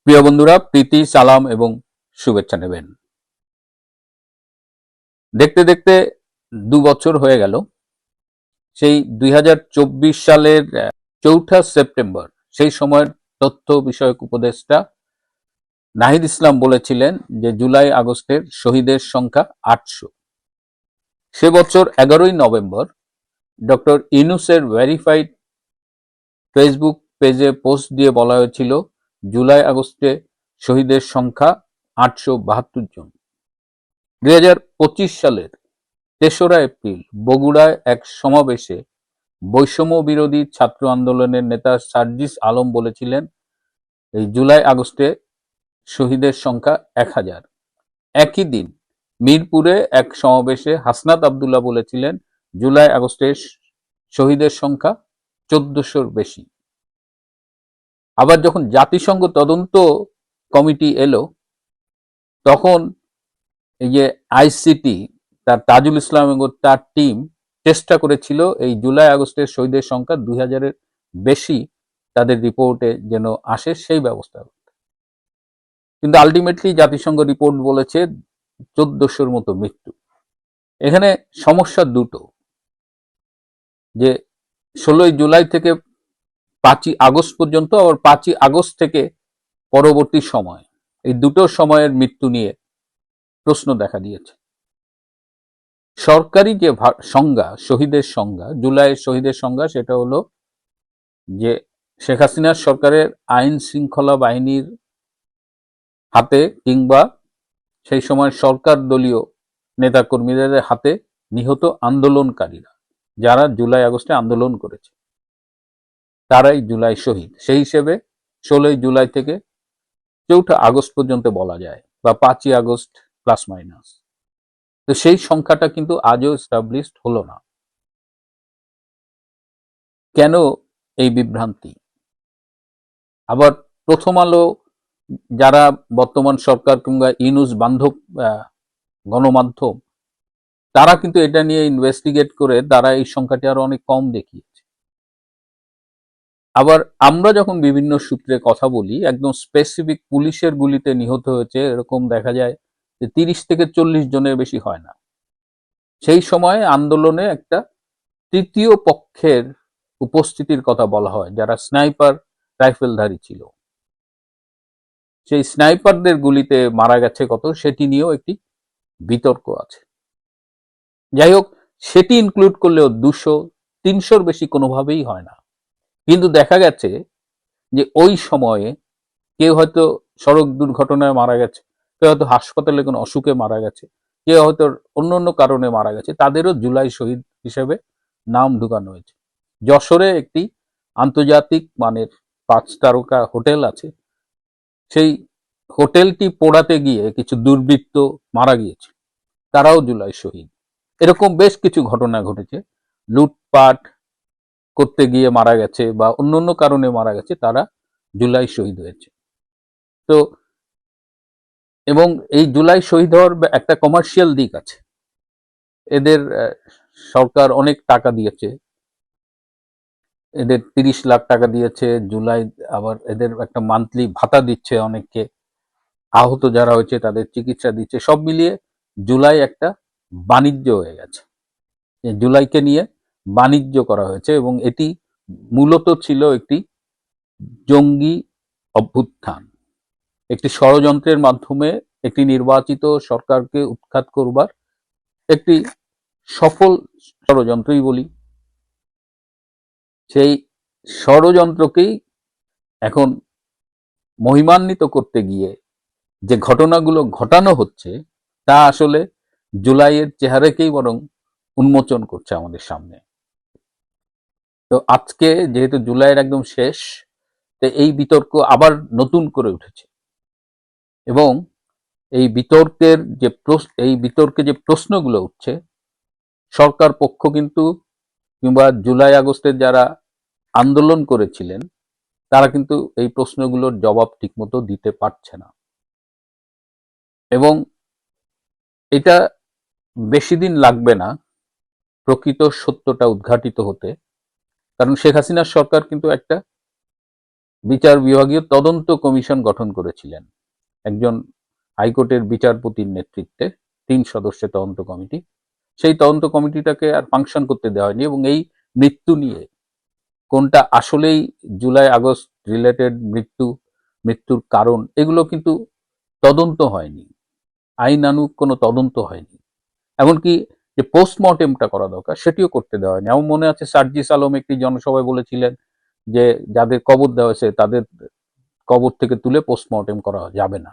প্রিয় বন্ধুরা, প্রীতি, সালাম এবং শুভেচ্ছা নেবেন। দেখতে দেখতে 2 বছর হয়ে গেল। সেই 2024 সালের 4 সেপ্টেম্বর সেই সময়ের তথ্য বিষয়ক উপদেষ্টা নাহিদ ইসলাম বলেছিলেন যে জুলাই আগস্টের শহীদের সংখ্যা 800। সে বছর 11ই নভেম্বর ডক্টর ইউনূসের ভেরিফাইড ফেসবুক পেজে পোস্ট দিয়ে বলা হয়েছিল জুলাই আগস্টে শহীদের সংখ্যা 872 জন। 2025 সালের 3রা এপ্রিল বগুড়ায় এক সমাবেশে বৈষম্য বিরোধী ছাত্র আন্দোলনের নেতা সার্জিস আলম বলেছিলেন এই জুলাই আগস্টে শহীদের সংখ্যা 1000। একই দিন মিরপুরে এক সমাবেশে হাসনাত আবদুল্লাহ বলেছিলেন জুলাই আগস্টে শহীদের সংখ্যা 1400-র বেশি। আবার যখন জাতিসংঘ তদন্ত কমিটি এলো তখন এই যে আইসিটি তার তাজুল ইসলাম এবং তার টিম চেষ্টা করেছিল এই জুলাই আগস্টের শহীদের সংখ্যা 2000-এর বেশি তাদের রিপোর্টে যেন আসে সেই ব্যবস্থা। কিন্তু আলটিমেটলি জাতিসংঘ রিপোর্ট বলেছে 1400-র মতো মৃত্যু। এখানে সমস্যা দুটো, যে 16ই জুলাই থেকে 5ই আগস্ট পর্যন্ত, আবার 5ই আগস্ট থেকে পরবর্তী সময়, এই দুটো সময়ের মৃত্যু নিয়ে প্রশ্ন দেখা দিয়েছে। সরকারি যে সংজ্ঞা, শহীদের সংজ্ঞা, জুলাইয়ের শহীদের সংজ্ঞা, সেটা হলো যে শেখ হাসিনার সরকারের আইন শৃঙ্খলা বাহিনীর হাতে কিংবা সেই সময় সরকার দলীয় নেতাকর্মীদের হাতে নিহত আন্দোলনকারীরা, যারা জুলাই আগস্টে আন্দোলন করেছে, তারাই জুলাই শহীদ। সেই হিসেবে 16ই জুলাই থেকে 4 আগস্ট পর্যন্ত বলা যায়, বা 5ই আগস্ট প্লাস মাইনাস। তো সেই সংখ্যাটা কিন্তু আজও এস্টাবলিশড হলো না। কেন এই বিভ্রান্তি? আবার প্রথম আলো, যারা বর্তমান সরকার কিংবা ইউনূস বান্ধব গণমাধ্যম, তারা কিন্তু এটা নিয়ে ইনভেস্টিগেট করে তারা এই সংখ্যাটি আরো অনেক কম দেখিয়েছে। আবার আমরা যখন বিভিন্ন সূত্রে কথা বলি, একদম স্পেসিফিক পুলিশের গুলিতে নিহত হয়েছে এরকম দেখা যায় যে 30 থেকে 40 জনের বেশি হয় না। সেই সময়ে আন্দোলনে একটা তৃতীয় পক্ষের উপস্থিতির কথা বলা হয়, যারা স্নাইপার রাইফেলধারী ছিল। সেই স্নাইপারদের গুলিতে মারা গেছে কত, সেটি নিয়েও একটি বিতর্ক আছে। যাই হোক, সেটি ইনক্লুড করলেও 200-300-র বেশি কোনোভাবেই হয় না। কিন্তু দেখা গেছে যে ওই সময়ে কেউ হয়তো সড়ক দুর্ঘটনায় মারা গেছে, কেউ হয়তো হাসপাতালে কোনো অসুখে মারা গেছে, কেউ হয়তো অন্য অন্য কারণে মারা গেছে, তাদেরও জুলাই শহীদ হিসেবে নাম ঢুকানো হয়েছে। যশোরে একটি আন্তর্জাতিক মানের 5 তারকা হোটেল আছে, সেই হোটেলটি পোড়াতে গিয়ে কিছু দুর্বৃত্ত মারা গিয়েছে, তারাও জুলাই শহীদ। এরকম বেশ কিছু ঘটনা ঘটেছে। লুটপাট করতে গিয়ে মারা গেছে বা অন্য অন্য কারণে মারা গেছে, তারা জুলাই শহীদ হয়েছে। তো এবং এই জুলাই শহীদ হওয়ার একটা কমার্শিয়াল দিক আছে। এদের সরকার অনেক টাকা দিয়েছে, এদের 30 লাখ টাকা দিয়েছে জুলাই। আবার এদের একটা মান্থলি ভাতা দিচ্ছে অনেককে, আহত যারা হয়েছে তাদের চিকিৎসা দিচ্ছে। সব মিলিয়ে জুলাই একটা বাণিজ্য হয়ে গেছে। জুলাইকে নিয়ে বাণিজ্য করা হয়েছে এবং এটি মূলত ছিল একটি জঙ্গি অভ্যুত্থান, একটি ষড়যন্ত্রের মাধ্যমে একটি নির্বাচিত সরকারকে উৎখাত করবার একটি সফল ষড়যন্ত্রই বলি। সেই ষড়যন্ত্রকেই এখন মহিমান্বিত করতে গিয়ে যে ঘটনাগুলো ঘটানো হচ্ছে, তা আসলে জুলাইয়ের চেহারাকেই বরং উন্মোচন করছে আমাদের সামনে। তো আজকে যেহেতু জুলাইয়ের একদম শেষ, তো এই বিতর্ক আবার নতুন করে উঠেছে এবং এই বিতর্কে যে প্রশ্নগুলো উঠছে, সরকার পক্ষ কিন্তু কিংবা জুলাই আগস্টের যারা আন্দোলন করেছিলেন, তারা কিন্তু এই প্রশ্নগুলোর জবাব ঠিকমতো দিতে পারছে না। এবং এটা বেশি দিন লাগবে না প্রকৃত সত্যটা উদ্ঘাটিত হতে, কারণ শেখ হাসিনার সরকার কিন্তু একটা বিচার বিভাগীয় তদন্ত কমিশন গঠন করেছিলেন একজন হাইকোর্টের বিচারপতির নেতৃত্বে 3 সদস্যের তদন্ত কমিটি। সেই তদন্ত কমিটিটাকে আর ফাংশন করতে দেওয়া হয়নি এবং এই মৃত্যু নিয়ে কোনটা আসলেই জুলাই আগস্ট রিলেটেড মৃত্যুর কারণ এগুলো কিন্তু তদন্ত হয়নি, আইনানুগ কোনো তদন্ত হয়নি। এমনকি যে পোস্টমর্টেমটা করা দরকার সেটিও করতে দেওয়া হয়নি। আমার মনে আছে সার্জিস আলম একটি জনসভায় বলেছিলেন যে যাদের কবর দেওয়া হয়েছে তাদের কবর থেকে তুলে পোস্টমর্টেম করা যাবে না।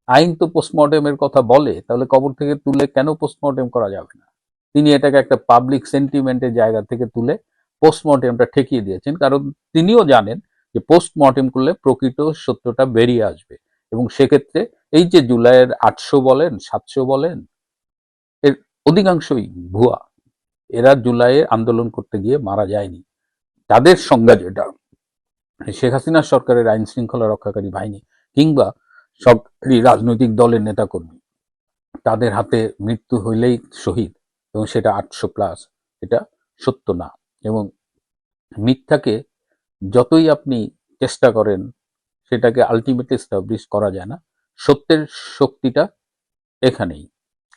আইন তো পোস্টমর্টেমের কথা বলে, তাহলে কবর থেকে তুলে কেন পোস্টমর্টেম করা যাবে না? তিনি এটাকে একটা পাবলিক সেন্টিমেন্টের জায়গা থেকে তুলে পোস্টমর্টেমটা ঠেকিয়ে দিয়েছেন, কারণ তিনিও জানেন যে পোস্টমর্টেম করলে প্রকৃত সত্যটা বেরিয়ে আসবে এবং সেক্ষেত্রে এই যে জুলাইয়ের 800 বলেন 700 বলেন এর অধিকাংশই ভুয়া। এরা জুলাইয়ে আন্দোলন করতে গিয়ে মারা যায়নি। তাদের সংজ্ঞা যেটা শেখ হাসিনা সরকারের আইন শৃঙ্খলা রক্ষাকারী বাহিনী কিংবা সরকারি রাজনৈতিক দলের নেতাকর্মী তাদের হাতে মৃত্যু হইলেই শহীদ এবং সেটা 800+, এটা সত্য না। এবং মিথ্যাকে যতই আপনি চেষ্টা করেন সেটাকে আলটিমেটলি এস্টাবলিশ করা যায় না। সত্যের শক্তিটা এখানেই।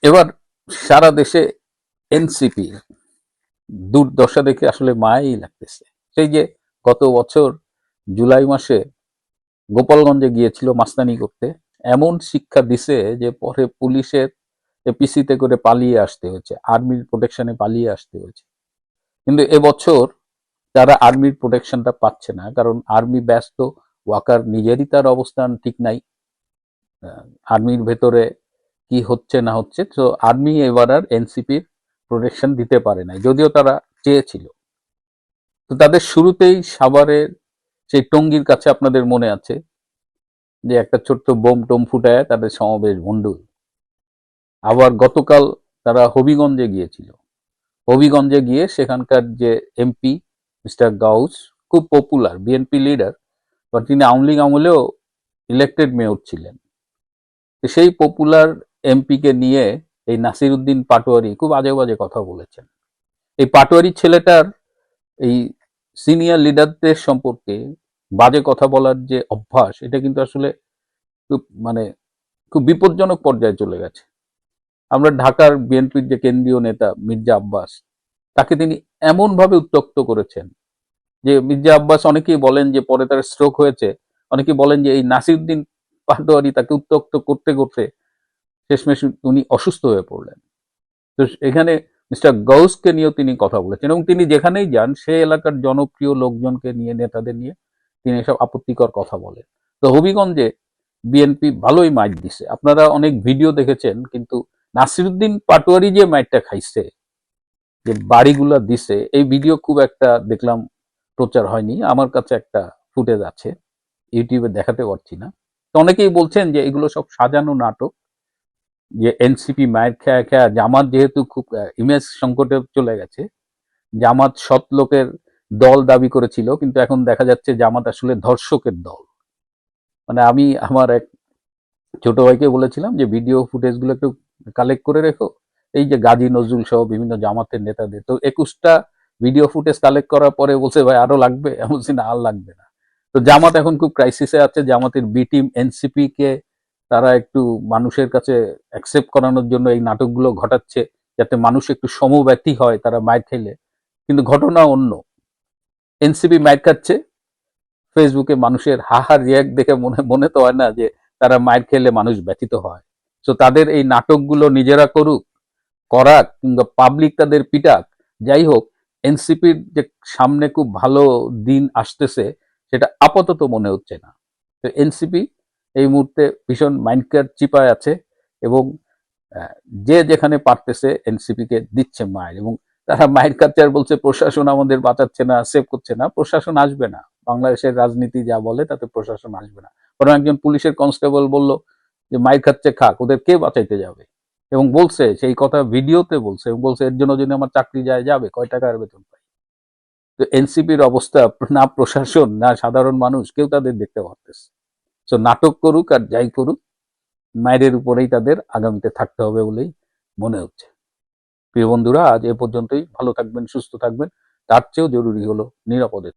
এবার সারা দেশে এনসিপি দুর্দশা দেখে আসলে মায়াই লাগতেছে। সেই যে গত বছর জুলাই মাসে গোপালগঞ্জে গিয়েছিল মাস্তানি করতে, এমন শিক্ষা দিছে যে পরে পুলিশের এপিসিতে করে পালিয়ে আসতে হয়েছে, আর্মির প্রোটেকশনে পালিয়ে আসতে হয়েছে। কিন্তু এবছর তারা আর্মির প্রোটেকশনটা পাচ্ছে না, কারণ আর্মি ব্যস্ত, ওয়াকার নিজেরই তার অবস্থান ঠিক নাই, আর্মির ভেতরে কি হচ্ছে না হচ্ছে। তো আর্মি এবার আর এনসিপির প্রোটেকশন দিতে পারে নাই, যদিও তারা চেয়েছিল। তো তাদের শুরুতেই সাভারের সেই টঙ্গীর কাছে আপনাদের মনে আছে যে একটা ছোট্ট বোম টোম ফুটায় তাদের সমাবেশ ভণ্ডুল। আবার গতকাল তারা হবিগঞ্জে গিয়েছিল, হবিগঞ্জে গিয়ে সেখানকার যে এমপি মিস্টার গাউস, খুব পপুলার বিএনপি লিডার, বাট তিনি আওয়ামী লীগ আমলেও ইলেক্টেড মেয়র ছিলেন। সেই পপুলার এমপিকে নিয়ে এই নাসির উদ্দিন পাটোয়ারি খুব আজে বাজে কথা বলেছেন। এই পাটোয়ারি ছেলেটার এই সিনিয়র লিডারদের সম্পর্কে বাজে কথা বলার যে অভ্যাস, এটা কিন্তু আসলে খুব বিপজ্জনক পর্যায়ে চলে গেছে। আমরা ঢাকার বিএনপির যে কেন্দ্রীয় নেতা মির্জা আব্বাস, তাকে তিনি এমনভাবে উত্ত্যক্ত করেছেন যে মির্জা আব্বাস, অনেকেই বলেন যে পরে তার স্ট্রোক হয়েছে, অনেকেই বলেন যে এই নাসিরউদ্দিন পাটোয়ারি তাকে উত্ত্যক্ত করতে করতে শেষমেশ উনি অসুস্থ হয়ে পড়লেন। তো এখানে মিস্টার গাউসকে নিয়েও তিনি কথা বলেছেন এবং তিনি যেখানেই যান সে এলাকার জনপ্রিয় লোকজনকে নিয়ে, নেতাদের নিয়ে তিনি এসব আপত্তিকর কথা বলেন। তো হবিগঞ্জে বিএনপি ভালোই মাইট দিছে, আপনারা অনেক ভিডিও দেখেছেন, কিন্তু নাসিরউদ্দিন পাটোয়ারি যে মাইটটা খাইছে, যে বাড়িগুলা দিছে, এই ভিডিও খুব একটা দেখলাম প্রচার হয়নি। আমার কাছে একটা ফুটেজ আছে, ইউটিউবে দেখাতে পারছি না। তো অনেকেই বলছেন যে এগুলো সব সাজানো নাটক, যে এনসিপি মায়ের খেয়া খেয়া, জামাত যেহেতু খুব ইমেজ সংকটে চলে গেছে, জামাত সৎ লোকের দল দাবি করেছিল, কিন্তু এখন দেখা যাচ্ছে জামাত আসলে ধর্ষকের দল। মানে আমি আমার এক ছোট ভাইকে বলেছিলাম যে ভিডিও ফুটেজগুলো একটু কালেক্ট করে রেখো, এই যে গাজী নজরুল সহ বিভিন্ন জামাতের নেতাদের। তো 21টা ভিডিও ফুটেজ কালেক্ট করার পরে বলছে ভাই আরো লাগবে, আমি বলছি না আর লাগবে না। তো জামাত এখন খুব ক্রাইসিসে আছে। জামাতের বি টিম এনসিপি কে তারা একটু মানুষের কাছে অ্যাকসেপ্ট করানোর জন্য এই নাটকগুলো ঘটাচ্ছে, যাতে মানুষ একটু সমব্যথী হয় তারা মাইর খেলে। কিন্তু ঘটনা অন্য, এনসিপি মাইর খাচ্ছে, ফেসবুকে মানুষের হাহার রিয়াক্ট দেখে মনে তো হয় না যে তারা মাইর খেলে মানুষ ব্যথিত হয়। তো তাদের এই নাটকগুলো নিজেরা করুক, করাক, কিংবা পাবলিক তাদের পিটাক, যাই হোক, এনসিপির যে সামনে খুব ভালো দিন আসতেছে সেটা আপাতত মনে হচ্ছে না। তো এনসিপি এই মুহূর্তে ভীষণ মাইন্ডকার চিপায় আছে এবং যে যেখানে পারতেছে এনসিপি কে দিচ্ছে মায়ের, এবং তারা মায়ের কাছে আর বলছে প্রশাসন আমাদের বাঁচাচ্ছে না, সেভ করছে না। প্রশাসন আসবে না, বাংলাদেশের রাজনীতি যা বলে তাতে প্রশাসন আসবে না। বরং একজন পুলিশের কনস্টেবল বলল যে মায়ের খাচ্ছে খাক, ওদের কে বাঁচাইতে যাবে, এবং বলছে সেই কথা ভিডিওতে বলছে, এবং বলছে এর জন্য যদি আমার চাকরি যায় যাবে, কয় টাকার বেতন পাই। তো এনসিপির অবস্থা, না প্রশাসন না সাধারণ মানুষ কেউ তাদের দেখতে পারতেছে। তো নাটক করুক আর যাই করুক, মায়ের উপরেই তাদের আগামীতে থাকতে হবে বলেই মনে হচ্ছে। প্রিয় বন্ধুরা, আজ এ পর্যন্তই। ভালো থাকবেন, সুস্থ থাকবেন, তার চেয়েও জরুরি হলো নিরাপদে।